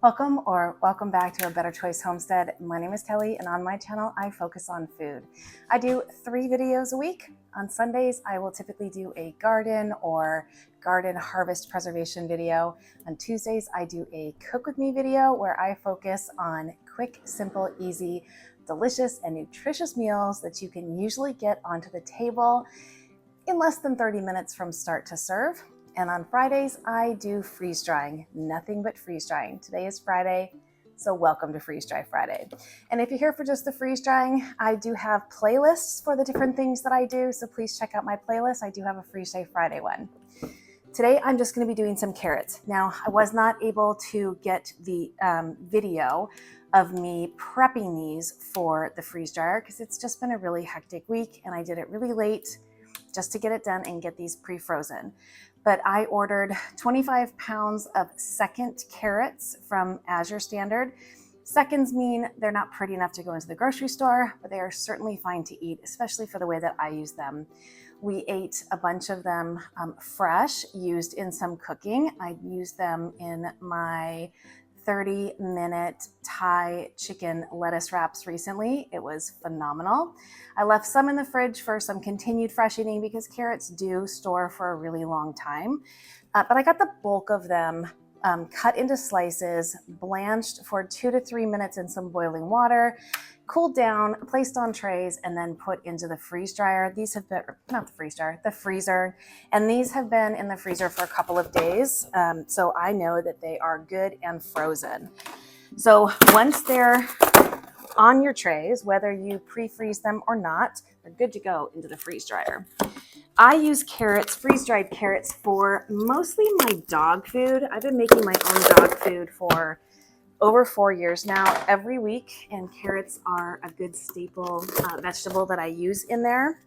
Welcome back to a Better Choice Homestead. My name is Kelly, and on my channel, I focus on food. I do 3 videos a week. On Sundays, I will typically do a garden or garden harvest preservation video. On Tuesdays, I do a cook with me video where I focus on quick, simple, easy, delicious, and nutritious meals that you can usually get onto the table in less than 30 minutes from start to serve. And on Fridays, I do freeze drying, nothing but freeze drying. Today is Friday, so welcome to Freeze Dry Friday. And if you're here for just the freeze drying, I do have playlists for the different things that I do, so please check out my playlist. I do have a Freeze Dry Friday one. Today, I'm just gonna be doing some carrots. Now, I was not able to get the video of me prepping these for the freeze dryer because it's just been a really hectic week and I did it really late just to get it done and get these pre-frozen. But I ordered 25 pounds of second carrots from Azure Standard. Seconds mean they're not pretty enough to go into the grocery store, but they are certainly fine to eat, especially for the way that I use them. We ate a bunch of them fresh, used in some cooking. I used them in my 30-minute Thai chicken lettuce wraps recently. It was phenomenal. I left some in the fridge for some continued fresh eating because carrots do store for a really long time. But I got the bulk of them cut into slices, blanched for 2 to 3 minutes in some boiling water, cooled down, placed on trays, and then put into the freeze dryer. These have been, not the freeze dryer, the freezer. And these have been in the freezer for a couple of days. So I know that they are good and frozen. So once they're on your trays, whether you pre-freeze them or not, they're good to go into the freeze dryer. I use carrots, freeze-dried carrots, for mostly my dog food. I've been making my own dog food for over 4 years now, every week, and carrots are a good staple vegetable that I use in there.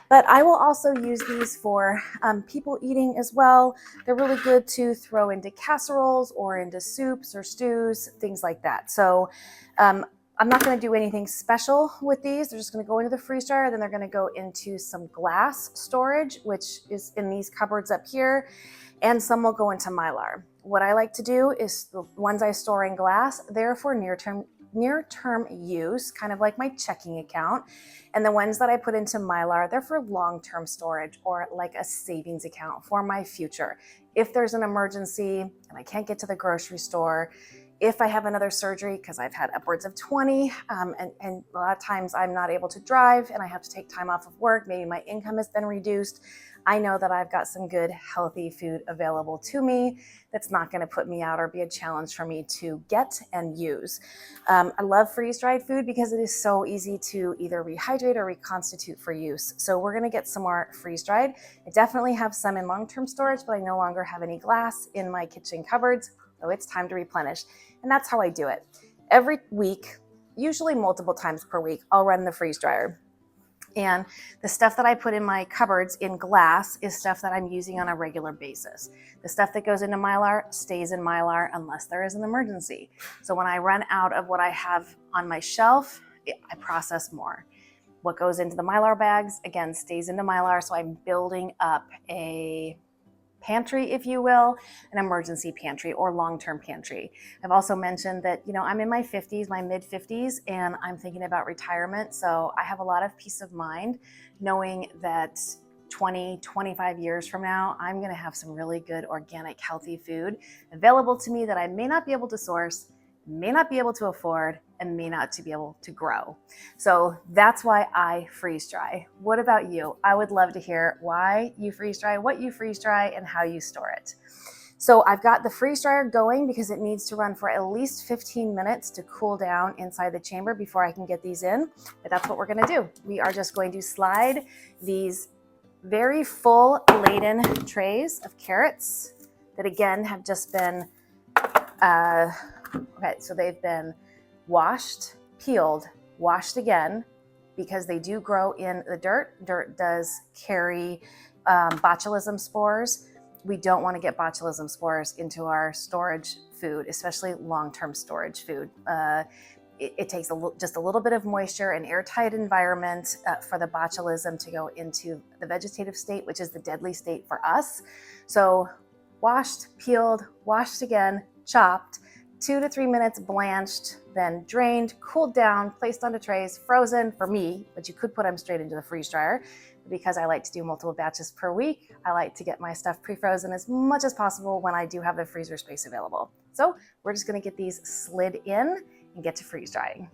But I will also use these for people eating as well. They're really good to throw into casseroles or into soups or stews, things like that. So I'm not going to do anything special with these. They're just going to go into the freeze dryer, then they're going to go into some glass storage, which is in these cupboards up here, and some will go into Mylar. What I like to do is the ones I store in glass, they're for near-term use, kind of like my checking account. And the ones that I put into Mylar, they're for long-term storage or like a savings account for my future. If there's an emergency and I can't get to the grocery store, if I have another surgery, because I've had upwards of 20, and a lot of times I'm not able to drive and I have to take time off of work, maybe my income has been reduced, I know that I've got some good, healthy food available to me that's not going to put me out or be a challenge for me to get and use. I love freeze-dried food because it is so easy to either rehydrate or reconstitute for use. So we're going to get some more freeze-dried. I definitely have some in long-term storage, but I no longer have any glass in my kitchen cupboards, so it's time to replenish. And that's how I do it. Every week, usually multiple times per week, I'll run the freeze dryer. And the stuff that I put in my cupboards in glass is stuff that I'm using on a regular basis. The stuff that goes into Mylar stays in Mylar unless there is an emergency. So when I run out of what I have on my shelf, I process more. What goes into the Mylar bags, again, stays into Mylar. So I'm building up a pantry, if you will, an emergency pantry or long-term pantry. I've also mentioned that, I'm in my 50s, my mid 50s, and I'm thinking about retirement. So I have a lot of peace of mind knowing that 20, 25 years from now, I'm going to have some really good, organic, healthy food available to me that I may not be able to source, may not be able to afford, and may not to be able to grow. So that's why I freeze dry. What about you? I would love to hear why you freeze dry, what you freeze dry, and how you store it. So I've got the freeze dryer going because it needs to run for at least 15 minutes to cool down inside the chamber before I can get these in. But that's what we're gonna do. We are just going to slide these very full laden trays of carrots that again have just been, okay, so they've been washed, peeled, washed again, because they do grow in the dirt. Dirt does carry botulism spores. We don't want to get botulism spores into our storage food, especially long-term storage food. It takes just a little bit of moisture and airtight environment for the botulism to go into the vegetative state, which is the deadly state for us. So washed, peeled, washed again, chopped, 2 to 3 minutes blanched, then drained, cooled down, placed onto trays, frozen for me, but you could put them straight into the freeze dryer. Because I like to do multiple batches per week, I like to get my stuff pre-frozen as much as possible when I do have the freezer space available. So we're just gonna get these slid in and get to freeze drying.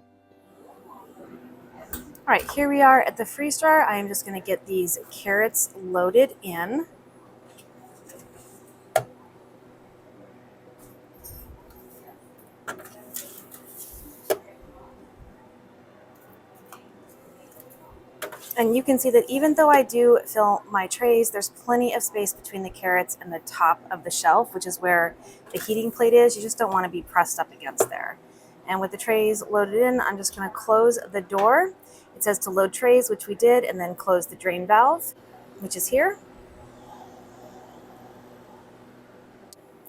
All right, here we are at the freeze dryer. I am just gonna get these carrots loaded in. And you can see that even though I do fill my trays, there's plenty of space between the carrots and the top of the shelf, which is where the heating plate is. You just don't want to be pressed up against there. And with the trays loaded in, I'm just going to close the door. It says to load trays, which we did, and then close the drain valve, which is here.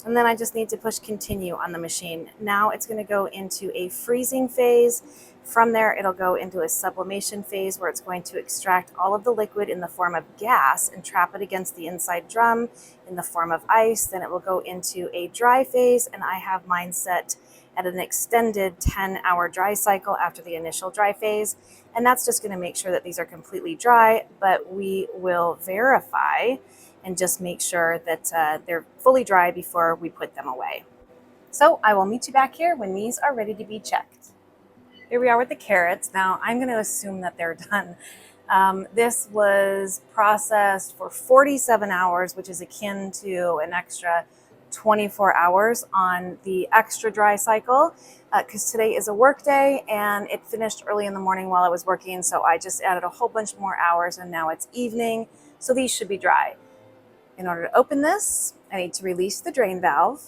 And then I just need to push continue on the machine. Now it's going to go into a freezing phase. From there, it'll go into a sublimation phase where it's going to extract all of the liquid in the form of gas and trap it against the inside drum in the form of ice. Then it will go into a dry phase, and I have mine set at an extended 10-hour dry cycle after the initial dry phase. And that's just going to make sure that these are completely dry, but we will verify and just make sure that they're fully dry before we put them away. So I will meet you back here when these are ready to be checked. Here we are with the carrots. Now I'm going to assume that they're done. This was processed for 47 hours, which is akin to an extra 24 hours on the extra dry cycle, because today is a work day and it finished early in the morning while I was working. So I just added a whole bunch more hours and now it's evening. So these should be dry. In order to open this, I need to release the drain valve.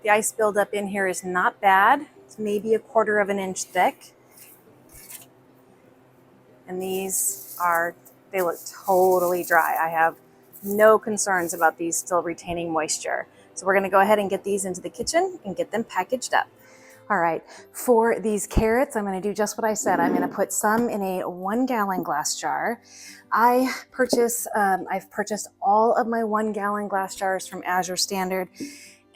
The ice buildup in here is not bad. It's maybe 1/4 of an inch thick. And they look totally dry. I have no concerns about these still retaining moisture. So we're gonna go ahead and get these into the kitchen and get them packaged up. All right, for these carrots, I'm gonna do just what I said. I'm gonna put some in a 1-gallon glass jar. I've purchased all of my 1-gallon glass jars from Azure Standard.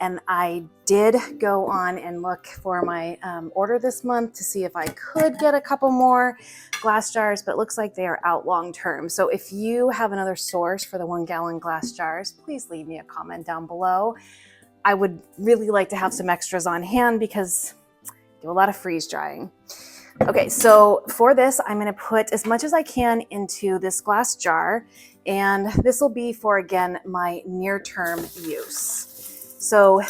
And I did go on and look for my order this month to see if I could get a couple more glass jars, but it looks like they are out long term. So if you have another source for the 1-gallon glass jars, please leave me a comment down below. I would really like to have some extras on hand because I do a lot of freeze drying. Okay, so for this, I'm gonna put as much as I can into this glass jar, and this will be for, again, my near-term use. So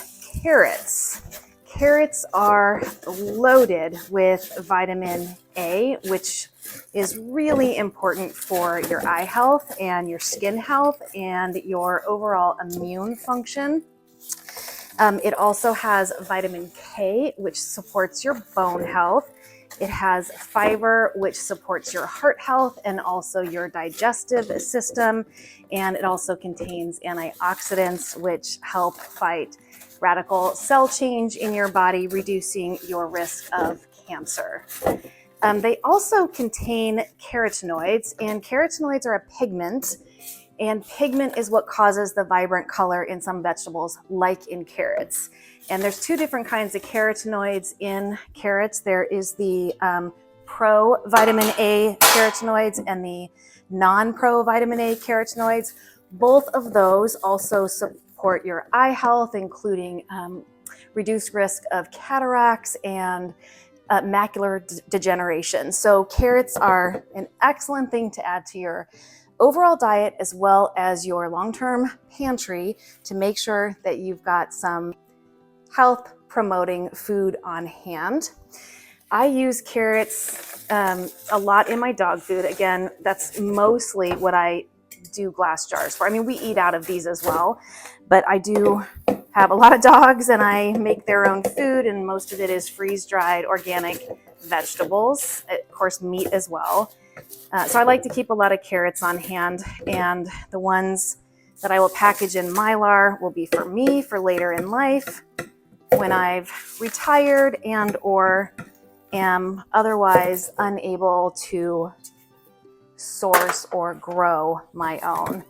carrots are loaded with vitamin A, which is really important for your eye health and your skin health and your overall immune function. It also has vitamin K, which supports your bone health. It has fiber, which supports your heart health and also your digestive system. And it also contains antioxidants, which help fight radical cell change in your body, reducing your risk of cancer. They also contain carotenoids, and carotenoids are a pigment. And pigment is what causes the vibrant color in some vegetables, like in carrots. And there's 2 different kinds of carotenoids in carrots. There is the pro-vitamin A carotenoids and the non-pro-vitamin A carotenoids. Both of those also support your eye health, including reduced risk of cataracts and macular degeneration. So carrots are an excellent thing to add to your overall diet as well as your long-term pantry to make sure that you've got some health promoting food on hand. I use carrots a lot in my dog food. Again, that's mostly what I do glass jars for. I mean, we eat out of these as well, but I do have a lot of dogs and I make their own food, and most of it is freeze-dried organic vegetables, of course meat as well. So I like to keep a lot of carrots on hand, and the ones that I will package in Mylar will be for me for later in life when I've retired and or am otherwise unable to source or grow my own.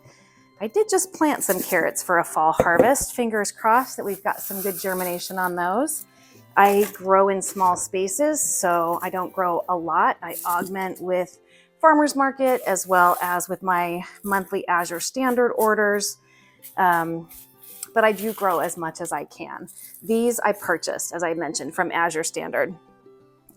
I did just plant some carrots for a fall harvest. Fingers crossed that we've got some good germination on those. I grow in small spaces, so I don't grow a lot. I augment with farmers market as well as with my monthly Azure Standard orders. But I do grow as much as I can. These I purchased, as I mentioned, from Azure Standard.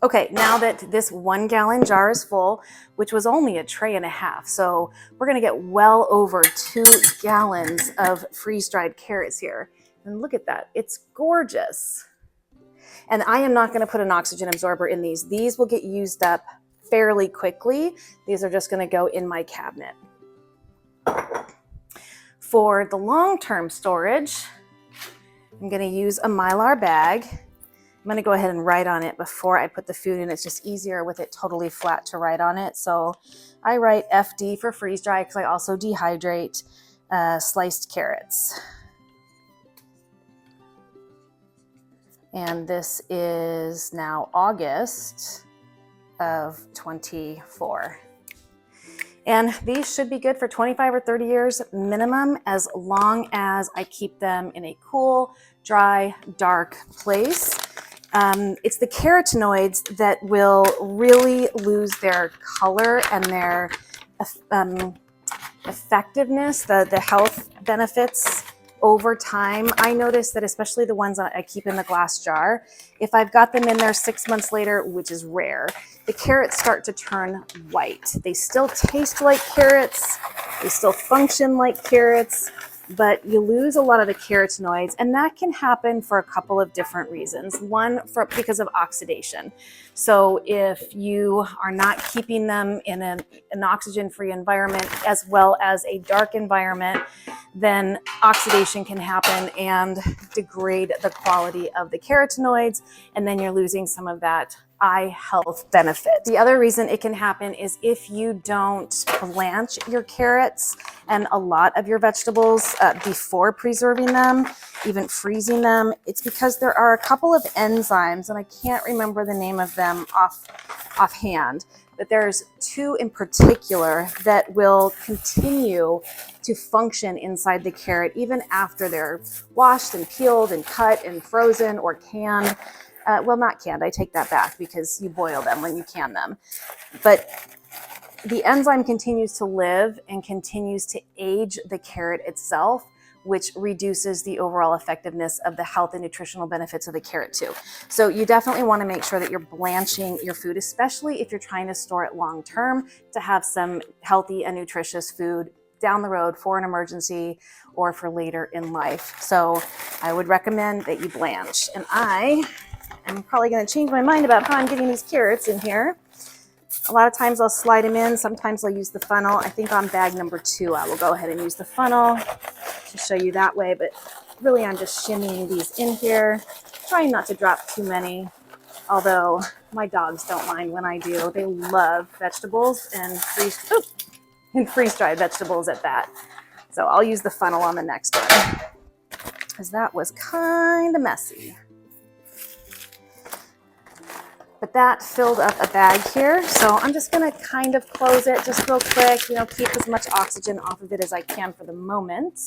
Okay, now that this 1 gallon jar is full, which was only a tray and a half, so we're gonna get well over 2 gallons of freeze-dried carrots here. And look at that, it's gorgeous. And I am not gonna put an oxygen absorber in these. These will get used up fairly quickly. These are just gonna go in my cabinet. For the long-term storage, I'm gonna use a Mylar bag. I'm gonna go ahead and write on it before I put the food in. It's just easier with it totally flat to write on it. So I write FD for freeze dry because I also dehydrate sliced carrots. And this is now August of 24. And these should be good for 25 or 30 years minimum, as long as I keep them in a cool, dry, dark place. It's the carotenoids that will really lose their color and their effectiveness, the health benefits over time. I notice that especially the ones that I keep in the glass jar, if I've got them in there 6 months later, which is rare, the carrots start to turn white. They still taste like carrots, they still function like carrots, but you lose a lot of the carotenoids, and that can happen for a couple of different reasons. One, because of oxidation. So if you are not keeping them in an oxygen-free environment as well as a dark environment, then oxidation can happen and degrade the quality of the carotenoids, and then you're losing some of that eye health benefit. The other reason it can happen is if you don't blanch your carrots and a lot of your vegetables before preserving them, even freezing them. It's because there are a couple of enzymes, and I can't remember the name of them offhand, but there's 2 in particular that will continue to function inside the carrot even after they're washed and peeled and cut and frozen or canned. Well, not canned, I take that back because you boil them when you can them. But the enzyme continues to live and continues to age the carrot itself, which reduces the overall effectiveness of the health and nutritional benefits of the carrot too. So you definitely want to make sure that you're blanching your food, especially if you're trying to store it long term, to have some healthy and nutritious food down the road for an emergency or for later in life. So I would recommend that you blanch. And I'm probably going to change my mind about how I'm getting these carrots in here. A lot of times I'll slide them in. Sometimes I'll use the funnel. I think on bag number 2, I will go ahead and use the funnel to show you that way. But really, I'm just shimmying these in here, trying not to drop too many. Although my dogs don't mind when I do. They love vegetables and freeze-dried vegetables at that. So I'll use the funnel on the next one because that was kind of messy. But that filled up a bag here, so I'm just gonna kind of close it just real quick, keep as much oxygen off of it as I can for the moment,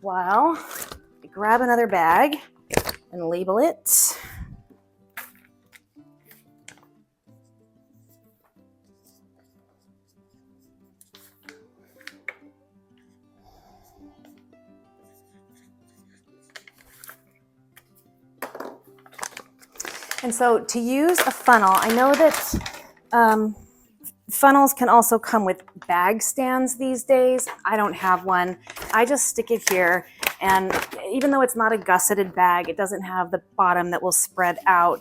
while I grab another bag and label it. And so to use a funnel, I know that funnels can also come with bag stands these days. I don't have one. I just stick it here, and even though it's not a gusseted bag, it doesn't have the bottom that will spread out.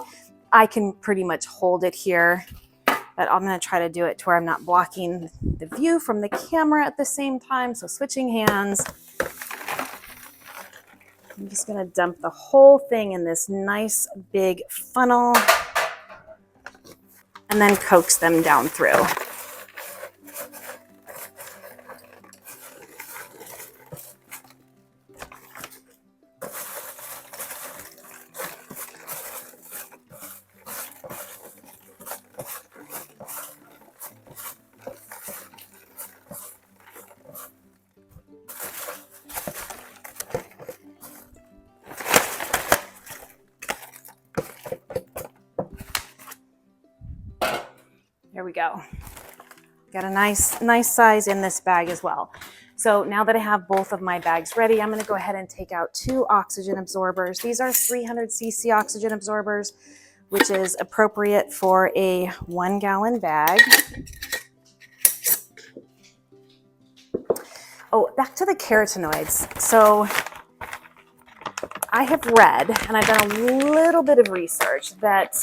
I can pretty much hold it here, but I'm going to try to do it to where I'm not blocking the view from the camera at the same time. So switching hands. I'm just going to dump the whole thing in this nice big funnel and then coax them down through. we go. Got a nice size in this bag as well. So now that I have both of my bags ready, I'm going to go ahead and take out 2 oxygen absorbers. These are 300 cc oxygen absorbers, which is appropriate for a 1 gallon bag. Oh, back to the carotenoids. So I have read, and I've done a little bit of research, that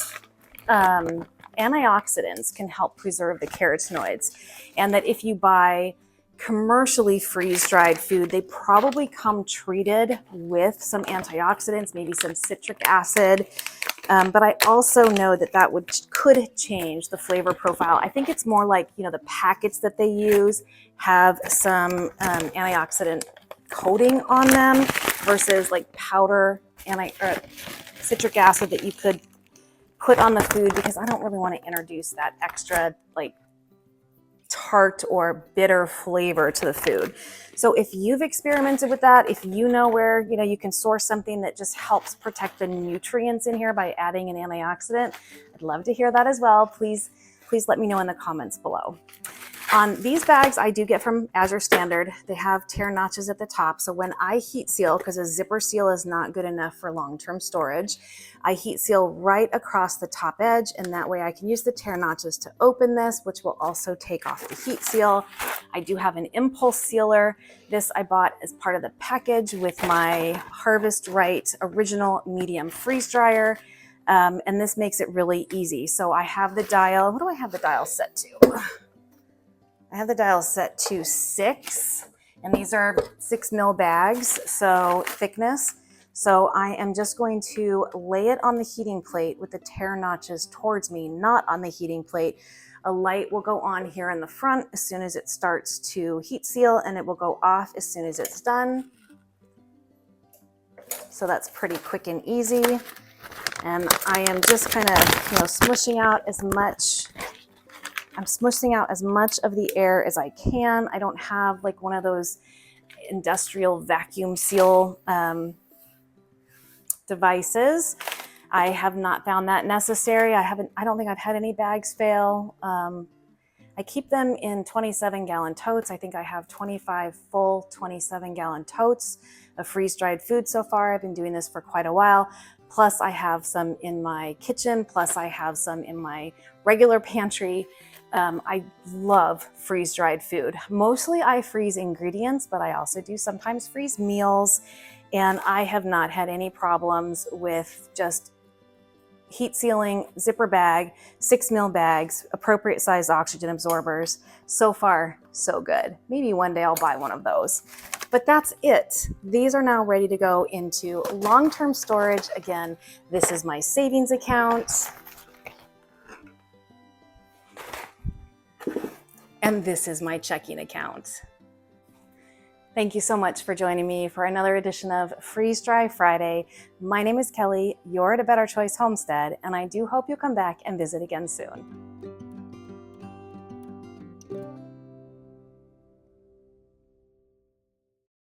antioxidants can help preserve the carotenoids, and that if you buy commercially freeze-dried food, they probably come treated with some antioxidants, maybe some citric acid. But I also know that could change the flavor profile. I think it's more like, the packets that they use have some antioxidant coating on them versus like powder citric acid that you could put on the food, because I don't really want to introduce that extra like tart or bitter flavor to the food. So if you've experimented with that, if you know where you can source something that just helps protect the nutrients in here by adding an antioxidant, I'd love to hear that as well. Please let me know in the comments below. On these bags I do get from Azure Standard, they have tear notches at the top. So when I heat seal, because a zipper seal is not good enough for long-term storage, I heat seal right across the top edge, and that way I can use the tear notches to open this, which will also take off the heat seal. I do have an impulse sealer. This I bought as part of the package with my Harvest Right original medium freeze dryer. And this makes it really easy. So I have the dial, what do I have the dial set to? I have the dial set to 6, and these are 6 ml bags, so thickness. So I am just going to lay it on the heating plate with the tear notches towards me, not on the heating plate. A light will go on here in the front as soon as it starts to heat seal, and it will go off as soon as it's done. So that's pretty quick and easy. And I am just kind of, smushing out as much. I'm smushing out as much of the air as I can. I don't have like one of those industrial vacuum seal devices. I have not found that necessary. I don't think I've had any bags fail. I keep them in 27-gallon totes. I think I have 25 full 27-gallon totes of freeze-dried food so far. I've been doing this for quite a while. Plus I have some in my kitchen, plus I have some in my regular pantry. I love freeze-dried food. Mostly I freeze ingredients, but I also do sometimes freeze meals, and I have not had any problems with just heat sealing, zipper bag, 6 ml bags, appropriate size oxygen absorbers. So far, so good. Maybe one day I'll buy one of those. But that's it. These are now ready to go into long-term storage. Again, this is my savings account. And this is my checking account. Thank you so much for joining me for another edition of Freeze Dry Friday. My name is Kelly, you're at A Better Choice Homestead, and I do hope you'll come back and visit again soon.